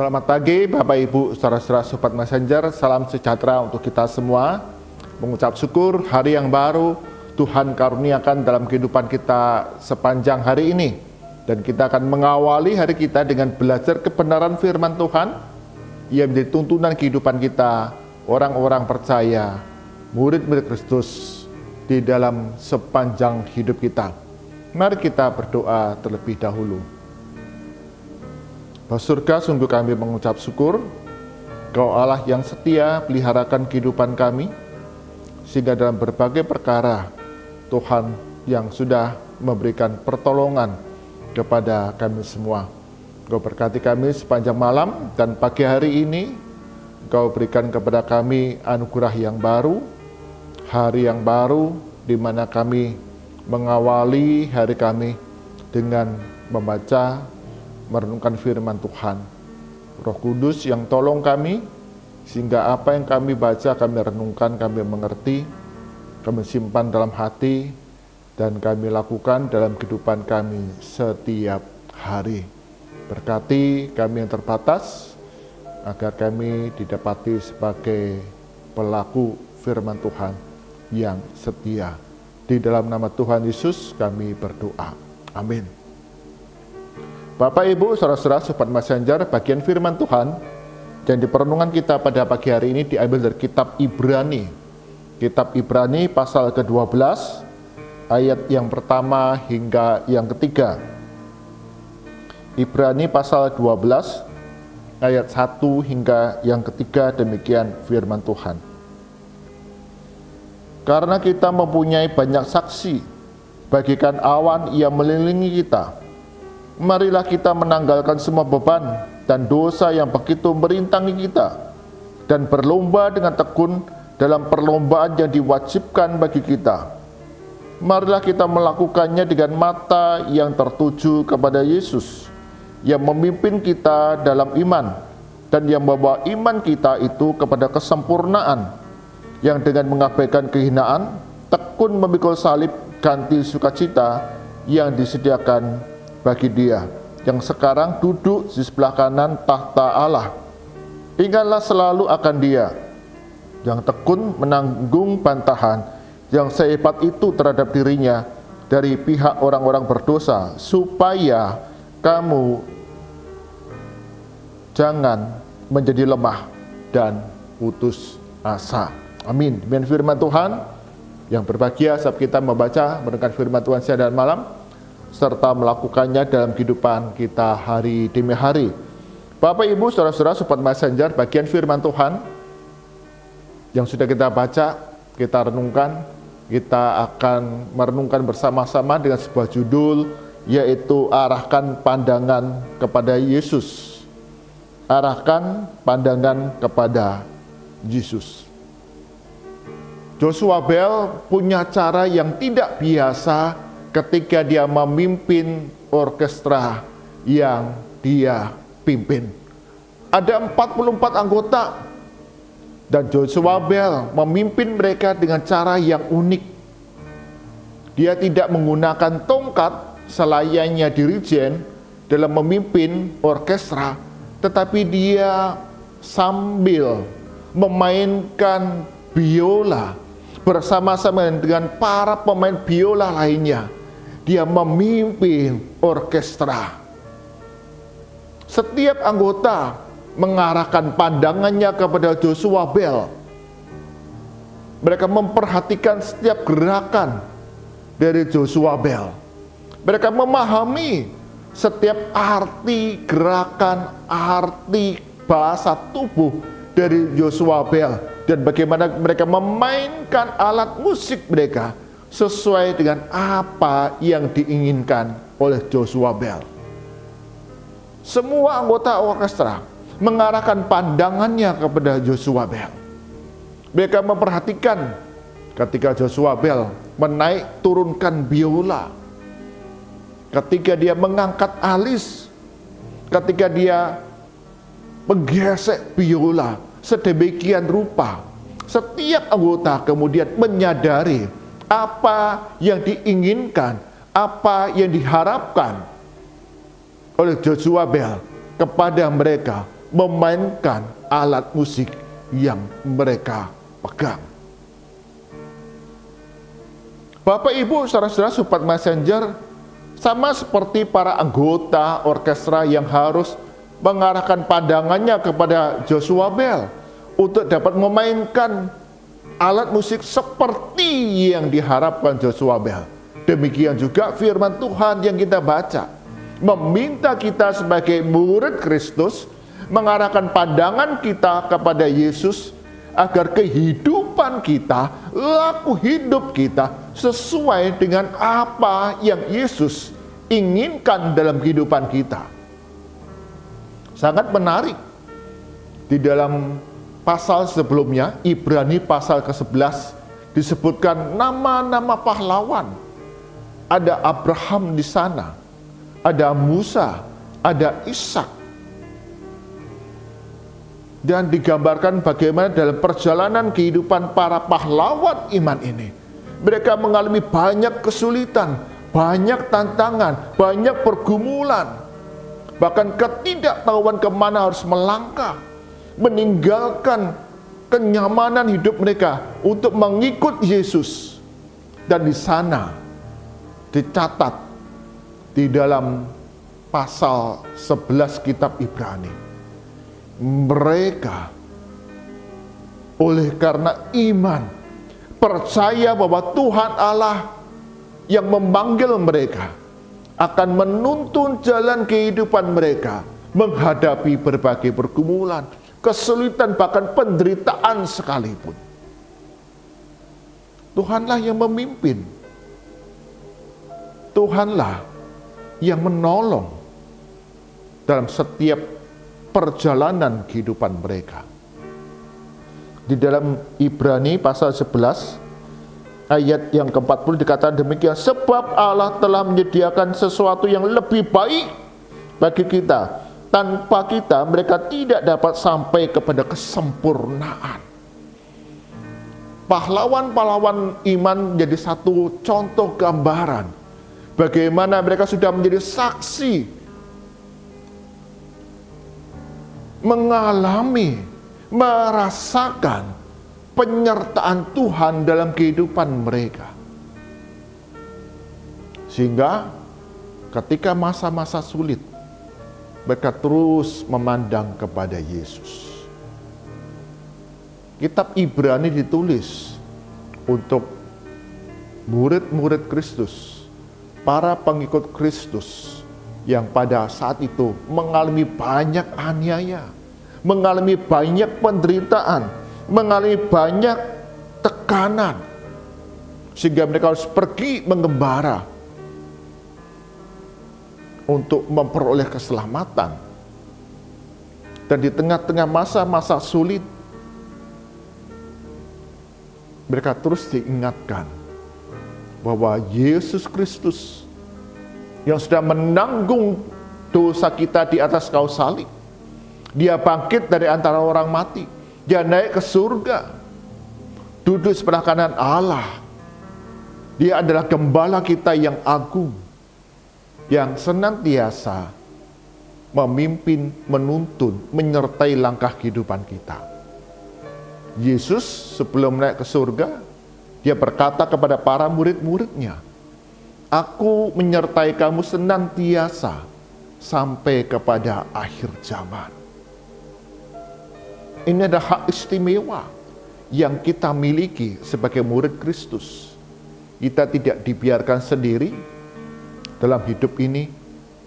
Selamat pagi Bapak Ibu, saudara-saudara Sobat Messenger, salam sejahtera untuk kita semua. Mengucap syukur hari yang baru Tuhan karuniakan dalam kehidupan kita sepanjang hari ini. Dan kita akan mengawali hari kita dengan belajar kebenaran firman Tuhan yang menjadi tuntunan kehidupan kita, orang-orang percaya, murid-murid Kristus di dalam sepanjang hidup kita. Mari kita berdoa terlebih dahulu. Bapa surga, sungguh kami mengucap syukur, Kau Allah yang setia peliharakan kehidupan kami, sehingga dalam berbagai perkara Tuhan yang sudah memberikan pertolongan kepada kami semua. Kau berkati kami sepanjang malam dan pagi hari ini, Kau berikan kepada kami anugerah yang baru, hari yang baru di mana kami mengawali hari kami dengan membaca, merenungkan firman Tuhan. Roh Kudus yang tolong kami, sehingga apa yang kami baca, kami renungkan, kami mengerti, kami simpan dalam hati, dan kami lakukan dalam kehidupan kami setiap hari. Berkati kami yang terbatas, agar kami didapati sebagai pelaku firman Tuhan yang setia. Di dalam nama Tuhan Yesus kami berdoa. Amin. Bapak, Ibu, saudara-saudara Sobat Messenger, bagian firman Tuhan yang di perenungan kita pada pagi hari ini diambil dari kitab Ibrani. Kitab Ibrani pasal ke-12, ayat yang pertama hingga yang ketiga. Ibrani pasal 12, ayat 1 hingga yang ketiga, demikian firman Tuhan. Karena kita mempunyai banyak saksi, bagikan awan yang mengelilingi kita, marilah kita menanggalkan semua beban dan dosa yang begitu merintangi kita, dan berlomba dengan tekun dalam perlombaan yang diwajibkan bagi kita. Marilah kita melakukannya dengan mata yang tertuju kepada Yesus, yang memimpin kita dalam iman, dan yang membawa iman kita itu kepada kesempurnaan, yang dengan mengabaikan kehinaan, tekun memikul salib, ganti sukacita yang disediakan bagi Dia yang sekarang duduk di sebelah kanan tahta Allah. Ingatlah selalu akan Dia yang tekun menanggung bantahan yang sehebat itu terhadap dirinya dari pihak orang-orang berdosa, supaya kamu jangan menjadi lemah dan putus asa. Amin. Demikian firman Tuhan yang berbahagia saat kita membaca mendengar firman Tuhan siang dan malam, serta melakukannya dalam kehidupan kita hari demi hari. Bapak, Ibu, saudara-saudara Sobat Messenger, bagian firman Tuhan yang sudah kita baca, kita renungkan, kita akan merenungkan bersama-sama dengan sebuah judul, yaitu arahkan pandangan kepada Yesus. Arahkan pandangan kepada Yesus. Joshua Bell punya cara yang tidak biasa ketika dia memimpin orkestra yang dia pimpin. Ada 44 anggota, dan Joshua Bell memimpin mereka dengan cara yang unik. Dia tidak menggunakan tongkat selayaknya dirijen dalam memimpin orkestra, tetapi dia sambil memainkan biola bersama-sama dengan para pemain biola lainnya. Dia memimpin orkestra. Setiap anggota mengarahkan pandangannya kepada Joshua Bell. Mereka memperhatikan setiap gerakan dari Joshua Bell. Mereka memahami setiap arti gerakan, arti bahasa tubuh dari Joshua Bell, dan bagaimana mereka memainkan alat musik mereka sesuai dengan apa yang diinginkan oleh Joshua Bell. Semua anggota orkestra mengarahkan pandangannya kepada Joshua Bell. Mereka memperhatikan ketika Joshua Bell menaik turunkan biola, ketika dia mengangkat alis, ketika dia menggesek biola sedemikian rupa. Setiap anggota kemudian menyadari apa yang diinginkan, apa yang diharapkan oleh Joshua Bell kepada mereka memainkan alat musik yang mereka pegang. Bapak Ibu, saudara-saudara Sobat Messenger, sama seperti para anggota orkestra yang harus mengarahkan pandangannya kepada Joshua Bell untuk dapat memainkan alat musik seperti yang diharapkan Joshua Bell. Demikian juga firman Tuhan yang kita baca, meminta kita sebagai murid Kristus mengarahkan pandangan kita kepada Yesus agar kehidupan kita, laku hidup kita sesuai dengan apa yang Yesus inginkan dalam kehidupan kita. Sangat menarik, di dalam pasal sebelumnya, Ibrani pasal ke-11, disebutkan nama-nama pahlawan. Ada Abraham di sana, ada Musa, ada Ishak. Dan digambarkan bagaimana dalam perjalanan kehidupan para pahlawan iman ini, mereka mengalami banyak kesulitan, banyak tantangan, banyak pergumulan, bahkan ketidaktahuan kemana harus melangkah, meninggalkan kenyamanan hidup mereka untuk mengikut Yesus. Dan di sana dicatat di dalam pasal 11 kitab Ibrani, mereka oleh karena iman, percaya bahwa Tuhan Allah yang memanggil mereka akan menuntun jalan kehidupan mereka menghadapi berbagai pergumulan, kesulitan, bahkan penderitaan sekalipun. Tuhanlah yang memimpin, Tuhanlah yang menolong dalam setiap perjalanan kehidupan mereka. Di dalam Ibrani pasal 11 ayat yang ke-40 dikatakan demikian, sebab Allah telah menyediakan sesuatu yang lebih baik bagi kita. Tanpa kita mereka tidak dapat sampai kepada kesempurnaan. Pahlawan-pahlawan iman menjadi satu contoh gambaran bagaimana mereka sudah menjadi saksi, mengalami, merasakan penyertaan Tuhan dalam kehidupan mereka. Sehingga ketika masa-masa sulit, mereka terus memandang kepada Yesus. Kitab Ibrani ditulis untuk murid-murid Kristus, para pengikut Kristus yang pada saat itu mengalami banyak aniaya, mengalami banyak penderitaan, mengalami banyak tekanan, sehingga mereka harus pergi mengembara untuk memperoleh keselamatan. Dan di tengah-tengah masa-masa sulit, mereka terus diingatkan bahwa Yesus Kristus yang sudah menanggung dosa kita di atas kayu salib, Dia bangkit dari antara orang mati, Dia naik ke surga, duduk sebelah kanan Allah. Dia adalah gembala kita yang agung, yang senantiasa memimpin, menuntun, menyertai langkah kehidupan kita. Yesus sebelum naik ke surga, Dia berkata kepada para murid-muridnya, Aku menyertai kamu senantiasa sampai kepada akhir zaman. Ini adalah hak istimewa yang kita miliki sebagai murid Kristus. Kita tidak dibiarkan sendiri dalam hidup ini,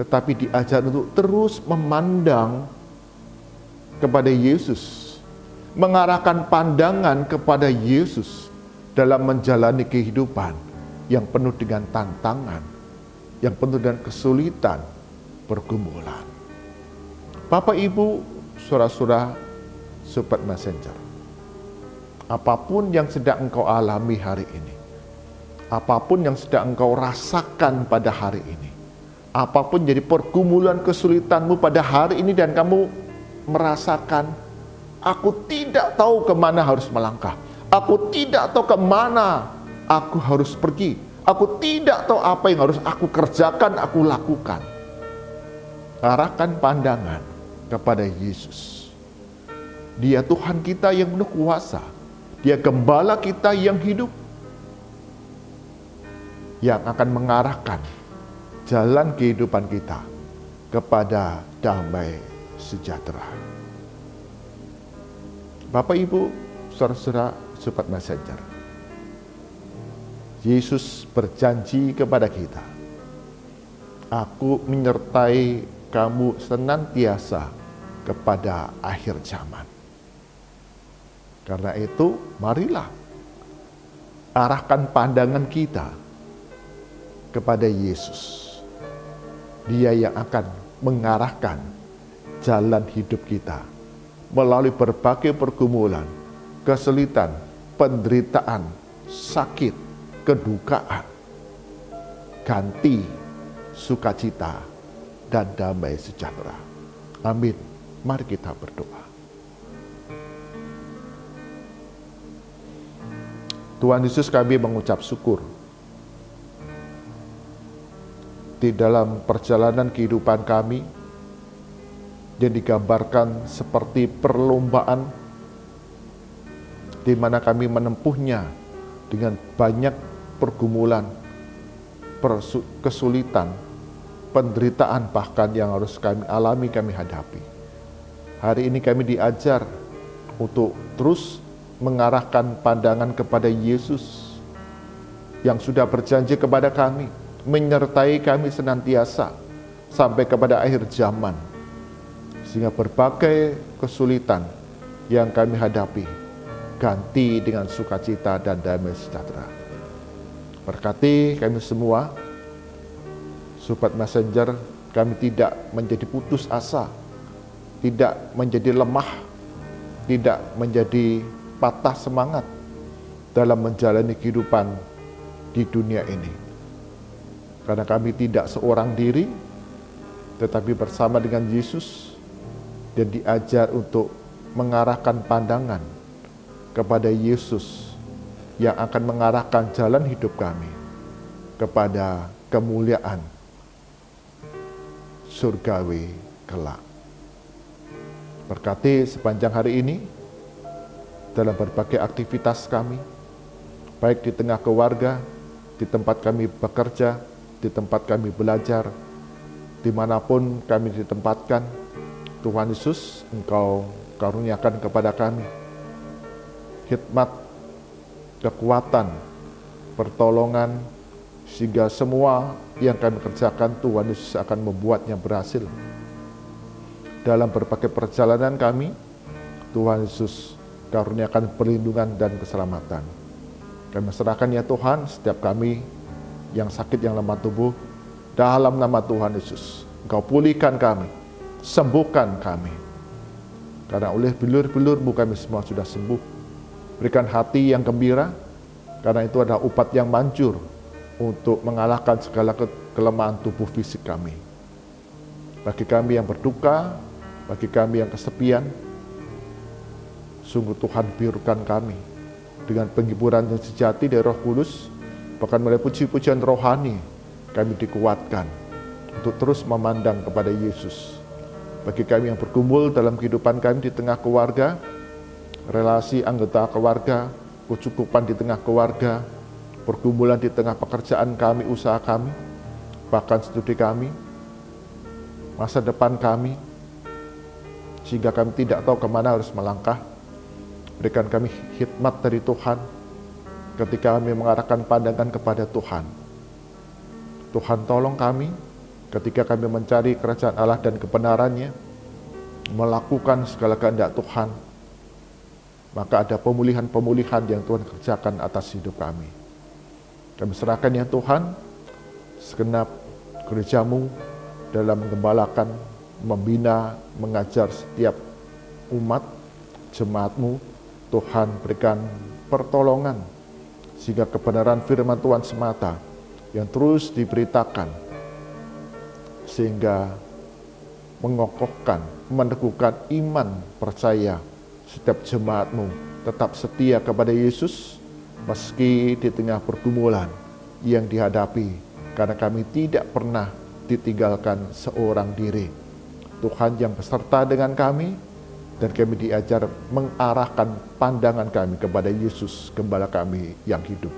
tetapi diajar untuk terus memandang kepada Yesus, mengarahkan pandangan kepada Yesus dalam menjalani kehidupan yang penuh dengan tantangan, yang penuh dengan kesulitan, pergumulan. Bapak, Ibu, saudara-saudara, Sobat Messenger, apapun yang sedang engkau alami hari ini, apapun yang sedang engkau rasakan pada hari ini, apapun jadi pergumulan kesulitanmu pada hari ini dan kamu merasakan, aku tidak tahu kemana harus melangkah, aku tidak tahu kemana aku harus pergi, aku tidak tahu apa yang harus aku kerjakan, aku lakukan. Arahkan pandangan kepada Yesus. Dia Tuhan kita yang penuh kuasa. Dia gembala kita yang hidup, yang akan mengarahkan jalan kehidupan kita kepada damai sejahtera. Bapak, Ibu, saudara-saudara, sobat Messenger, Yesus berjanji kepada kita, "Aku menyertai kamu senantiasa kepada akhir zaman." Karena itu, marilah arahkan pandangan kita kepada Yesus. Dia yang akan mengarahkan jalan hidup kita melalui berbagai pergumulan, kesulitan, penderitaan, sakit, kedukaan, ganti sukacita dan damai sejahtera. Amin. Mari kita berdoa. Tuhan Yesus, kami mengucap syukur di dalam perjalanan kehidupan kami yang digambarkan seperti perlombaan di mana kami menempuhnya dengan banyak pergumulan, kesulitan, penderitaan bahkan yang harus kami alami, kami hadapi. Hari ini kami diajar untuk terus mengarahkan pandangan kepada Yesus yang sudah berjanji kepada kami, menyertai kami senantiasa sampai kepada akhir zaman, sehingga berbagai kesulitan yang kami hadapi ganti dengan sukacita dan damai sejahtera. Berkati kami semua, sobat Messenger, kami tidak menjadi putus asa, tidak menjadi lemah, tidak menjadi patah semangat dalam menjalani kehidupan di dunia ini. Karena kami tidak seorang diri, tetapi bersama dengan Yesus, dan diajar untuk mengarahkan pandangan kepada Yesus yang akan mengarahkan jalan hidup kami kepada kemuliaan surgawi kelak. Berkati sepanjang hari ini dalam berbagai aktivitas kami, baik di tengah keluarga, di tempat kami bekerja, di tempat kami belajar, dimanapun kami ditempatkan. Tuhan Yesus, Engkau karuniakan kepada kami hikmat, kekuatan, pertolongan, sehingga semua yang kami kerjakan Tuhan Yesus akan membuatnya berhasil. Dalam berbagai perjalanan kami, Tuhan Yesus karuniakan perlindungan dan keselamatan. Kami serahkan ya Tuhan setiap kami yang sakit, yang lemah tubuh, dalam nama Tuhan Yesus. Engkau pulihkan kami, sembuhkan kami. Karena oleh bilur-bilur-Mu kami semua sudah sembuh. Berikan hati yang gembira, karena itu adalah obat yang manjur untuk mengalahkan segala kelemahan tubuh fisik kami. Bagi kami yang berduka, bagi kami yang kesepian, sungguh Tuhan biarkan kami dengan penghiburan yang sejati dari Roh Kudus, bahkan melalui puji-pujian rohani, kami dikuatkan untuk terus memandang kepada Yesus. Bagi kami yang bergumul dalam kehidupan kami di tengah keluarga, relasi anggota keluarga, kecukupan di tengah keluarga, pergumulan di tengah pekerjaan kami, usaha kami, bahkan studi kami, masa depan kami, sehingga kami tidak tahu kemana harus melangkah. Berikan kami hikmat dari Tuhan ketika kami mengarahkan pandangan kepada Tuhan. Tuhan tolong kami ketika kami mencari kerajaan Allah dan kebenarannya, melakukan segala kehendak Tuhan, maka ada pemulihan-pemulihan yang Tuhan kerjakan atas hidup kami. Kami serahkan ya Tuhan segenap gereja-Mu dalam menggembalakan, membina, mengajar setiap umat, jemaat-Mu. Tuhan berikan pertolongan sehingga kebenaran firman Tuhan semata yang terus diberitakan, sehingga mengokohkan, meneguhkan iman percaya setiap jemaat-Mu tetap setia kepada Yesus meski di tengah pergumulan yang dihadapi, karena kami tidak pernah ditinggalkan seorang diri. Tuhan yang beserta dengan kami, Dan kami diajar mengarahkan pandangan kami kepada Yesus, Gembala kami yang hidup.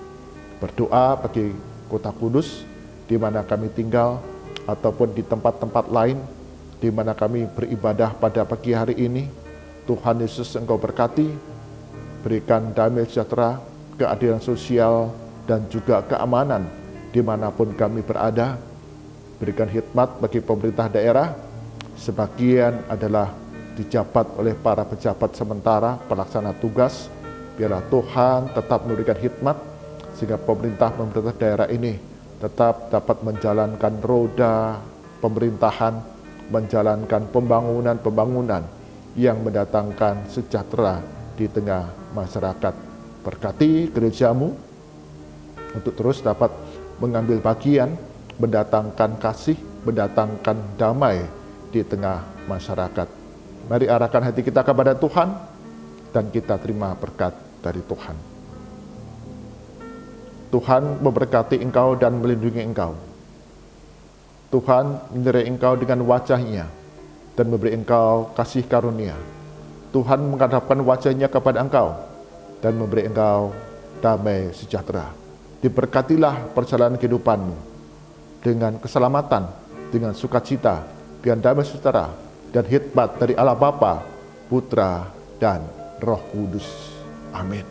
Berdoa bagi Kota Kudus, di mana kami tinggal, ataupun di tempat-tempat lain, di mana kami beribadah pada pagi hari ini. Tuhan Yesus, Engkau berkati, berikan damai sejahtera, keadilan sosial, dan juga keamanan dimanapun kami berada. Berikan hikmat bagi pemerintah daerah, sebagian adalah dijabat oleh para pejabat sementara pelaksana tugas. Biarlah Tuhan tetap memberikan hikmat sehingga pemerintah daerah ini tetap dapat menjalankan roda pemerintahan, menjalankan pembangunan yang mendatangkan sejahtera di tengah masyarakat. Berkati gerejamu untuk terus dapat mengambil bagian, mendatangkan kasih, mendatangkan damai di tengah masyarakat. Mari arahkan hati kita kepada Tuhan, dan kita terima berkat dari Tuhan. Tuhan memberkati engkau dan melindungi engkau. Tuhan menyertai engkau dengan wajah-Nya dan memberi engkau kasih karunia. Tuhan menghadapkan wajah-Nya kepada engkau dan memberi engkau damai sejahtera. Diberkatilah perjalanan kehidupanmu dengan keselamatan, dengan sukacita, dengan damai sejahtera, dan hikmat dari Allah Bapa, Putra, dan Roh Kudus. Amin.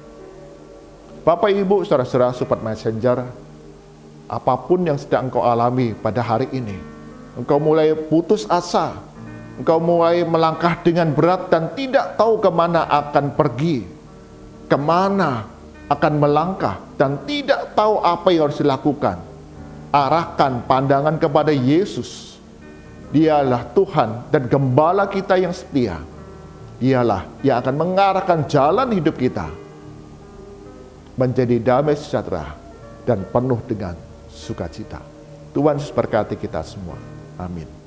Bapak, Ibu, saudara-saudara Sobat Messenger, apapun yang sedang engkau alami pada hari ini, engkau mulai putus asa, engkau mulai melangkah dengan berat dan tidak tahu kemana akan pergi, kemana akan melangkah, dan tidak tahu apa yang harus dilakukan. Arahkan pandangan kepada Yesus. Dialah Tuhan dan Gembala kita yang setia. Dialah yang akan mengarahkan jalan hidup kita menjadi damai sejahtera dan penuh dengan sukacita. Tuhan Yesus berkati kita semua. Amin.